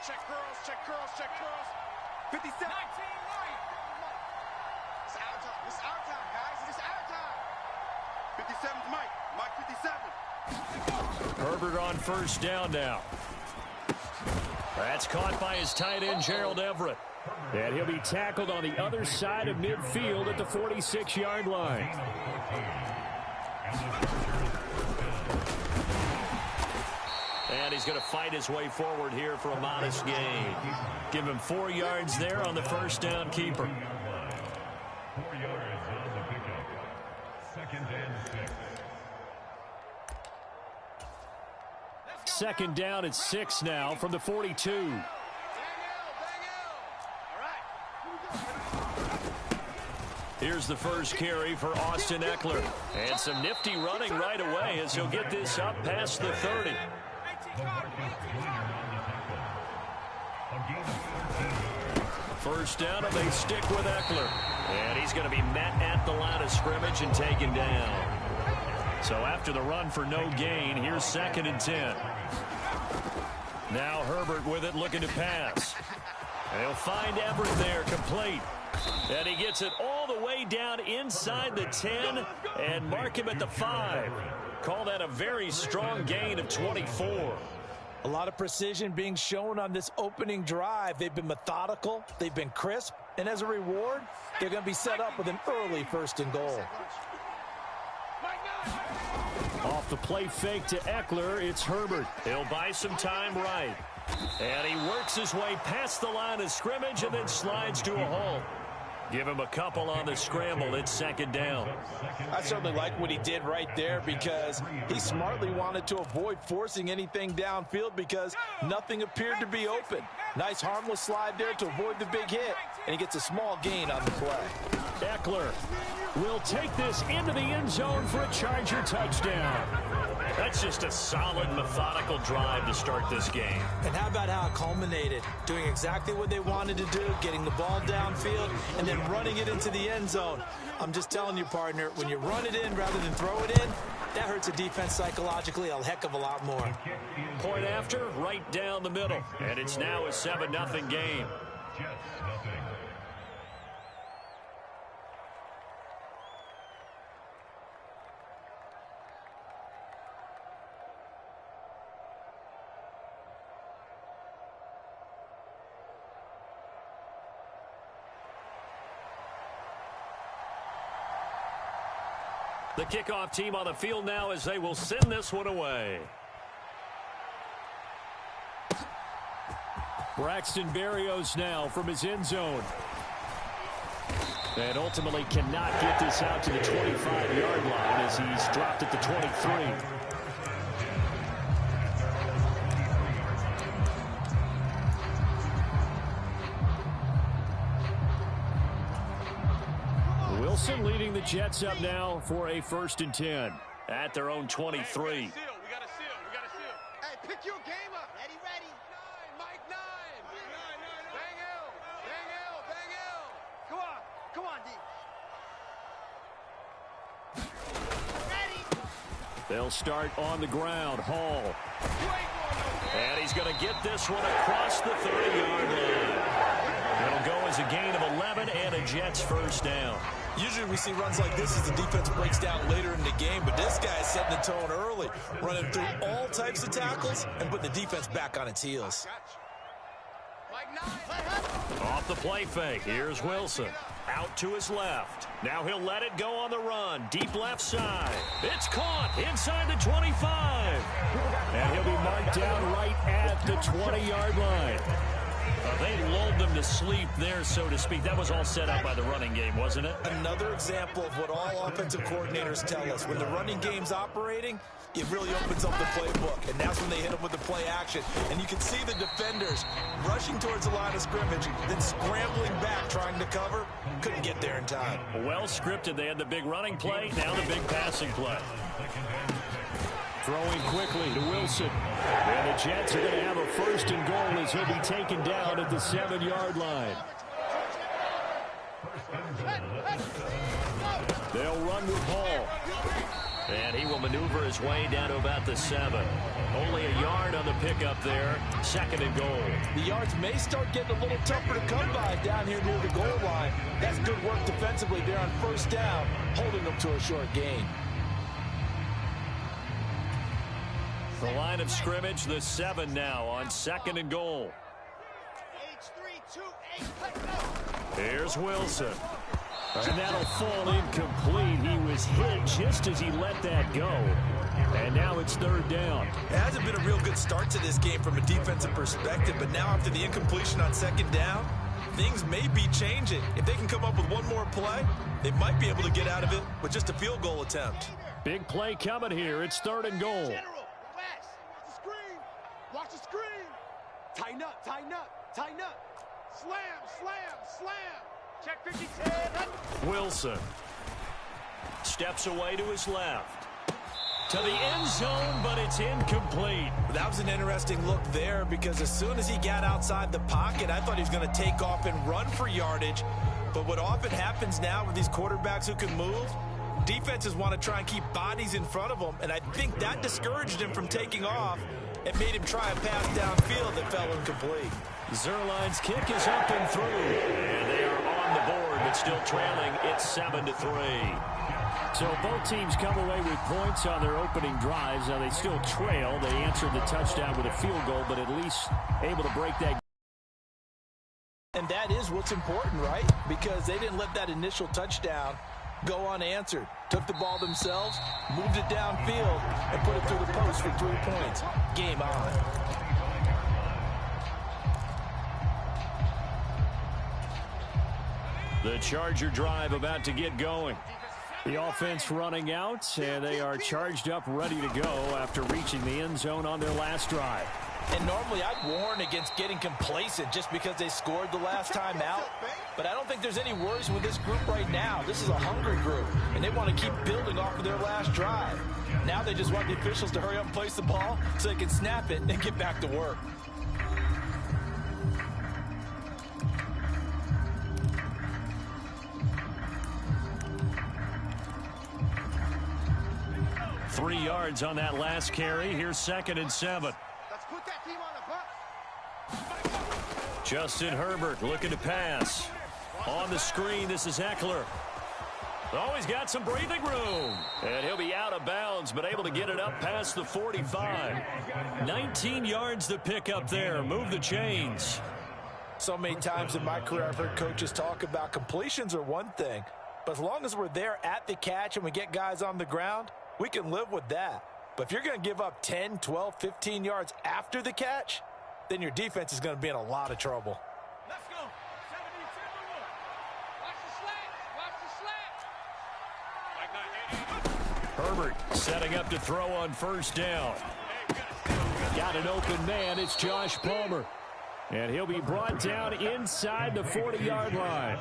check curls, check curls, check curls. 57. 19 right. It's our time. It's our time, guys. It's our time. 57's Mike. Mike 57. Herbert on first down now. That's caught by his tight end, Gerald Everett. And he'll be tackled on the other side of midfield at the 46-yard line. And he's going to fight his way forward here for a modest gain. Give him 4 yards there on the first down keeper. 4 yards on the pickup. 2nd and 6. 2nd down at 6 now from the 42. Here's the first carry for Austin Eckler. And some nifty running right away as he'll get this up past the 30. First down, and they stick with Eckler. And he's going to be met at the line of scrimmage and taken down. So after the run for no gain, here's 2nd and 10. Now Herbert with it, looking to pass. They'll find Everett there, complete. And he gets it all the way down inside the 10 and mark him at the 5. Call that a very strong gain of 24. A lot of precision being shown on this opening drive. They've been methodical, they've been crisp, and as a reward, they're going to be set up with an early 1st and goal. Off the play fake to Eckler, it's Herbert. He'll buy some time right. And he works his way past the line of scrimmage and then slides to a halt. Give him a couple on the scramble. It's 2nd down. I certainly like what he did right there because he smartly wanted to avoid forcing anything downfield because nothing appeared to be open. Nice harmless slide there to avoid the big hit, and he gets a small gain on the play. Eckler will take this into the end zone for a Charger touchdown. That's just a solid, methodical drive to start this game. And how about how it culminated? Doing exactly what they wanted to do, getting the ball downfield, and then running it into the end zone. I'm just telling you, partner, when you run it in rather than throw it in, that hurts a defense psychologically a heck of a lot more. Point after, right down the middle. And it's now a 7-0 game. Jets nothing. The kickoff team on the field now as they will send this one away. Braxton Berrios now from his end zone. And ultimately cannot get this out to the 25-yard line as he's dropped at the 23. Wilson leading the Jets up now for a 1st and 10 at their own 23. We got a seal. We got a seal. Hey, pick your game up. Ready. 9, Mike 9. Bang L. Bang L. Bang L. Come on, D. Ready. They'll start on the ground. Hall. And he's going to get this one across the 30-yard line. It'll go as a gain of 11 and a Jets 1st down. Usually we see runs like this as the defense breaks down later in the game, but this guy's setting the tone early, running through all types of tackles and putting the defense back on its heels. Mike 9. Off the play fake, here's Wilson. Out to his left. Now he'll let it go on the run. Deep left side. It's caught inside the 25. And he'll be marked down right at the 20-yard line. They lulled them to sleep there, so to speak. That was all set up by the running game, wasn't it? Another example of what all offensive coordinators tell us. When the running game's operating, it really opens up the playbook, and that's when they hit them with the play action. And you can see the defenders rushing towards the line of scrimmage, then scrambling back, trying to cover. Couldn't get there in time. Well scripted. They had the big running play, now the big passing play. Throwing quickly to Wilson. And the Jets are going to have a 1st and goal as he'll be taken down at the 7-yard line. They'll run with Hall. And he will maneuver his way down to about the 7. Only a yard on the pickup there. 2nd and goal. The yards may start getting a little tougher to come by down here near the goal line. That's good work defensively there on 1st down, holding them to a short gain. The line of scrimmage, the 7 now on 2nd and goal. Here's Wilson. And that'll fall incomplete. He was hit just as he let that go. And now it's 3rd down. It hasn't been a real good start to this game from a defensive perspective, but now after the incompletion on 2nd down, things may be changing. If they can come up with one more play, they might be able to get out of it with just a field goal attempt. Big play coming here. It's 3rd and goal. Relax. Watch the screen. Watch the screen. Tighten up, tighten up, tighten up. Slam, slam, slam. Check 57. Wilson steps away to his left. To the end zone, but it's incomplete. That was an interesting look there because as soon as he got outside the pocket, I thought he was going to take off and run for yardage. But what often happens now with these quarterbacks who can move, defenses want to try and keep bodies in front of them, and I think that discouraged him from taking off and made him try a pass downfield that fell incomplete. Zerline's kick is up and through. And they are on the board, but still trailing. It's 7-3. So both teams come away with points on their opening drives. Now they still trail. They answered the touchdown with a field goal, but at least able to break that. And that is what's important, right? Because they didn't let that initial touchdown go unanswered. Took the ball themselves, moved it downfield, and put it through the post for 3 points. Game on. The Charger drive about to get going. The offense running out, and they are charged up, ready to go after reaching the end zone on their last drive. And normally I'd warn against getting complacent just because they scored the last time out. But I don't think there's any worries with this group right now. This is a hungry group, and they want to keep building off of their last drive. Now they just want the officials to hurry up and place the ball so they can snap it and get back to work. Three yards on that last carry. Here's 2nd and 7. Let's put that team on the bus. Justin Herbert looking to pass. On the screen, this is Eckler. Oh, he's got some breathing room. And he'll be out of bounds, but able to get it up past the 45. 19 yards to pick up there. Move the chains. So many times in my career I've heard coaches talk about completions are one thing, but as long as we're there at the catch and we get guys on the ground, we can live with that. But if you're going to give up 10, 12, 15 yards after the catch, then your defense is going to be in a lot of trouble. Let's go. 72. Watch the slat. Watch the slat. Herbert setting up to throw on 1st down. Got an open man. It's Josh Palmer. And he'll be brought down inside the 40-yard line.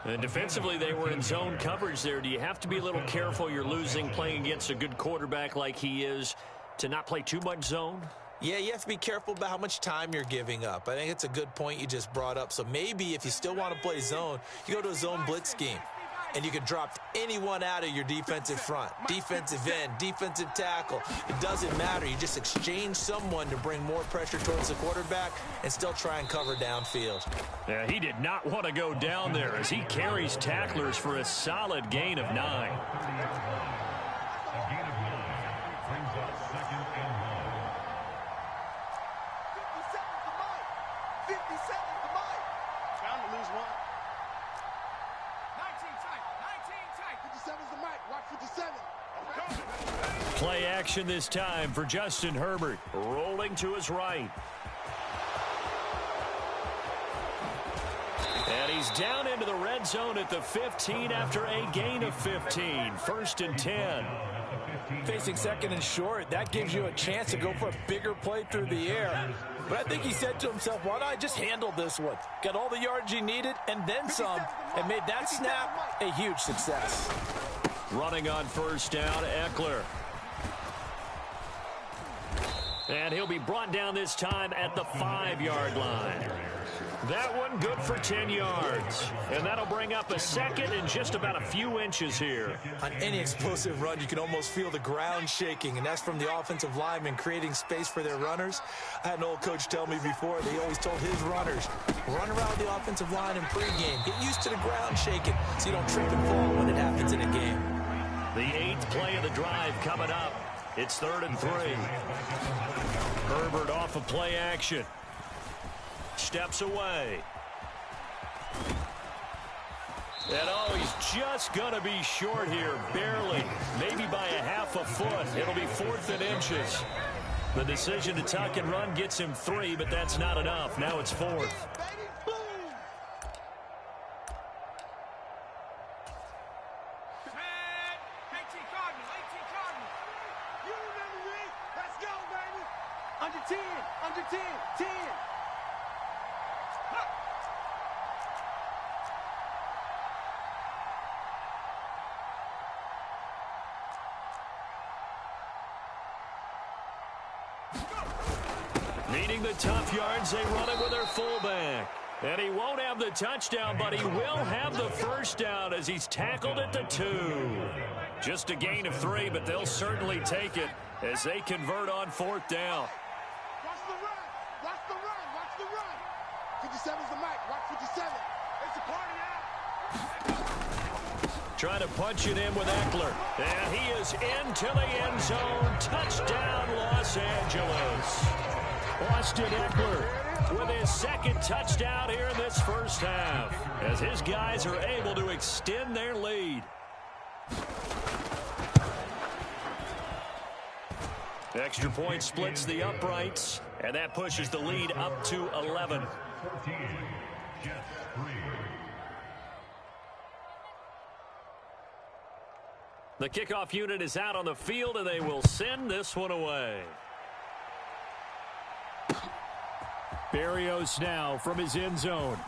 And defensively, they were in zone coverage there. Do you have to be a little careful? You're losing playing against a good quarterback like he is to not play too much zone? Yeah, you have to be careful about how much time you're giving up. I think it's a good point you just brought up. So maybe if you still want to play zone, you go to a zone blitz scheme. And you can drop anyone out of your defensive front. Defensive end, defensive tackle. It doesn't matter. You just exchange someone to bring more pressure towards the quarterback and still try and cover downfield. Yeah, he did not want to go down there as he carries tacklers for a solid gain of 9. A gain of 9 brings up 2nd and 1. 57 to Mike. 57 to Mike. Bound to lose one. 19 tight. 57's the Mike. Watch 57. Play action this time for Justin Herbert. Rolling to his right. And he's down into the red zone at the 15 after a gain of 15. 1st and 10. Facing 2nd and short, that gives you a chance to go for a bigger play through the air. But I think he said to himself, why don't I just handle this one? Got all the yards he needed and then some, and made that snap a huge success. Running on 1st down, Eckler. And he'll be brought down this time at the 5-yard line. That one good for 10 yards. And that'll bring up a second and just about a few inches here. On any explosive run, you can almost feel the ground shaking, and that's from the offensive linemen creating space for their runners. I had an old coach tell me before, they always told his runners, run around the offensive line in pregame. Get used to the ground shaking so you don't trip and fall when it happens in a game. The 8th play of the drive coming up. It's 3rd and 3. Herbert off of play action. Steps away. And he's just going to be short here, barely, maybe by a half a foot. It'll be 4th and inches. The decision to tuck and run gets him 3, but that's not enough. Now it's 4th. Under 10, under 10, 10. Needing the tough yards, they run it with their fullback. And he won't have the touchdown, but he will have the first down as he's tackled at the 2. Just a gain of 3, but they'll certainly take it as they convert on 4th down. Watch the run. Watch the run. Watch the run. 57's the mic. Watch 57. It's a party out. Trying to punch it in with Eckler. And he is into the end zone. Touchdown, Los Angeles. Austin Eckler with his 2nd touchdown here in this first half as his guys are able to extend their lead. Extra point splits the uprights, and that pushes the lead up to 11. 14, Jets 3. The kickoff unit is out on the field, and they will send this one away. Berrios now from his end zone.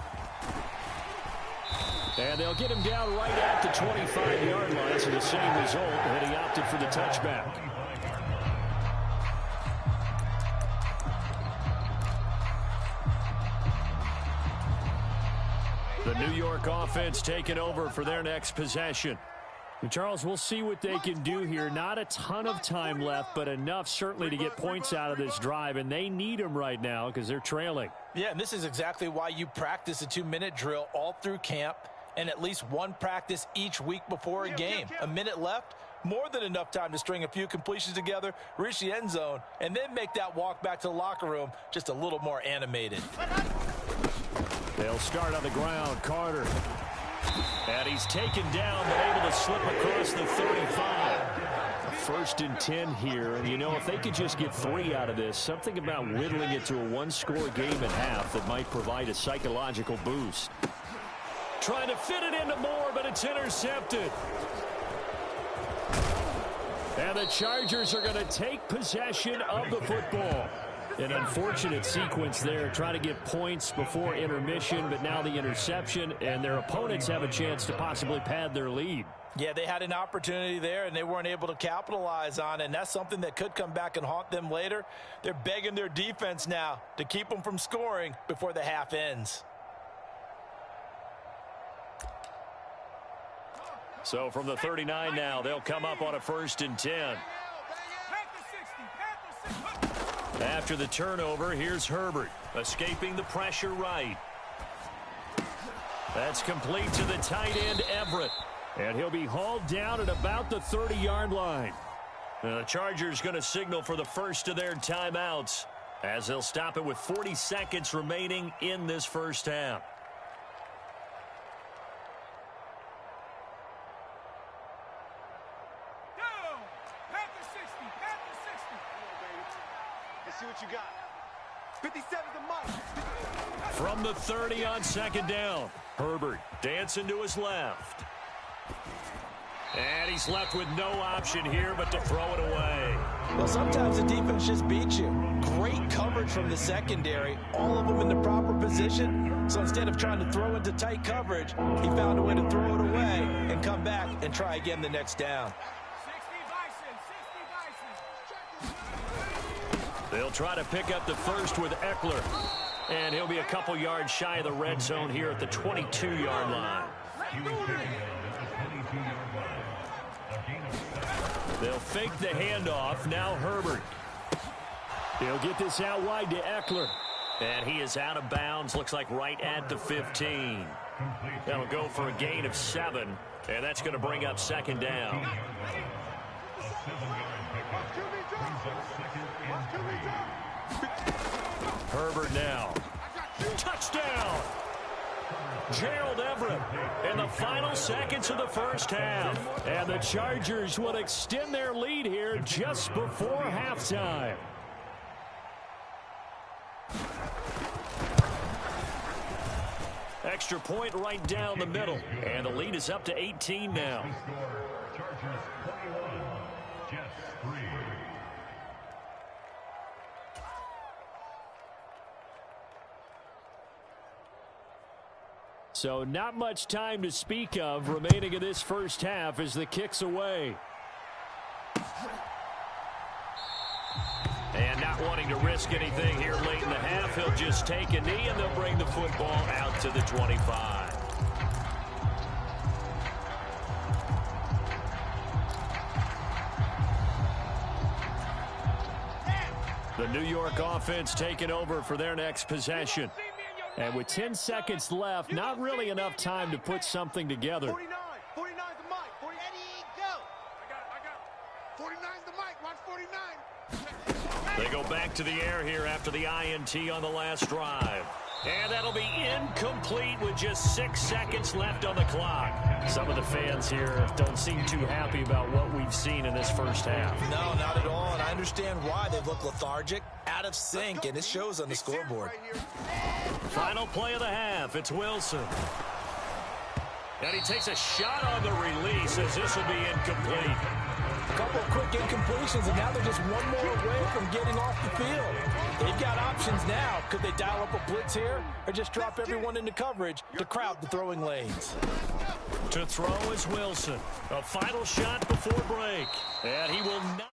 And they'll get him down right at the 25-yard line, so the same result, and he opted for the touchback. The New York offense taking over for their next possession. And Charles, we'll see what they can do here. Not a ton of time left, but enough certainly to get points out of this drive, and they need them right now because they're trailing. Yeah, and this is exactly why you practice a 2-minute drill all through camp and at least one practice each week before a game. A minute left, more than enough time to string a few completions together, reach the end zone, and then make that walk back to the locker room just a little more animated. They'll start on the ground. Carter. And he's taken down, but able to slip across the 35. 1st and 10 here, and you know, if they could just get 3 out of this, something about whittling it to a 1-score game at half that might provide a psychological boost. Trying to fit it into Moore, but it's intercepted. And the Chargers are going to take possession of the football. An unfortunate sequence there, trying to get points before intermission, but now the interception, and their opponents have a chance to possibly pad their lead. Yeah, they had an opportunity there, and they weren't able to capitalize on it, and that's something that could come back and haunt them later. They're begging their defense now to keep them from scoring before the half ends. So from the 39 now, they'll come up on a 1st and 10. After the turnover, here's Herbert, escaping the pressure right. That's complete to the tight end, Everett. And he'll be hauled down at about the 30-yard line. The Chargers going to signal for the first of their timeouts as they'll stop it with 40 seconds remaining in this first half. See what you got. 57's the mark. From the 30 on 2nd down. Herbert dancing to his left. And he's left with no option here but to throw it away. Well, sometimes the defense just beats you. Great coverage from the secondary. All of them in the proper position. So instead of trying to throw into tight coverage, he found a way to throw it away and come back and try again the next down. They'll try to pick up the first with Eckler. And he'll be a couple yards shy of the red zone here at the 22-yard line. They'll fake the handoff. Now Herbert. He'll get this out wide to Eckler. And he is out of bounds. Looks like right at the 15. That'll go for a gain of 7. And that's going to bring up second down. Herbert now. Touchdown! Gerald Everett in the final seconds of the first half. And the Chargers will extend their lead here just before halftime. Extra point right down the middle. And the lead is up to 18 now. Chargers 21, Jets 3. So not much time to speak of remaining in this first half as the kick's away. And not wanting to risk anything here late in the half, he'll just take a knee and they'll bring the football out to the 25. The New York offense taking over for their next possession. And with 10 seconds left, not really enough time to put something together. 49's the mic. Ready, go. I got it. 49's the mic. Watch 49. They go back to the air here after the INT on the last drive. And that'll be incomplete with just 6 seconds left on the clock. Some of the fans here don't seem too happy about what we've seen in this first half. No, not at all, and I understand why. They look lethargic, out of sync, and it shows on the scoreboard. Final play of the half. It's Wilson. And he takes a shot on the release as this will be incomplete. A couple of quick incompletions, and now they're just one more away from getting off the field. They've got options now. Could they dial up a blitz here or just drop everyone into coverage to crowd the throwing lanes? To throw is Wilson. A final shot before break. And he will not.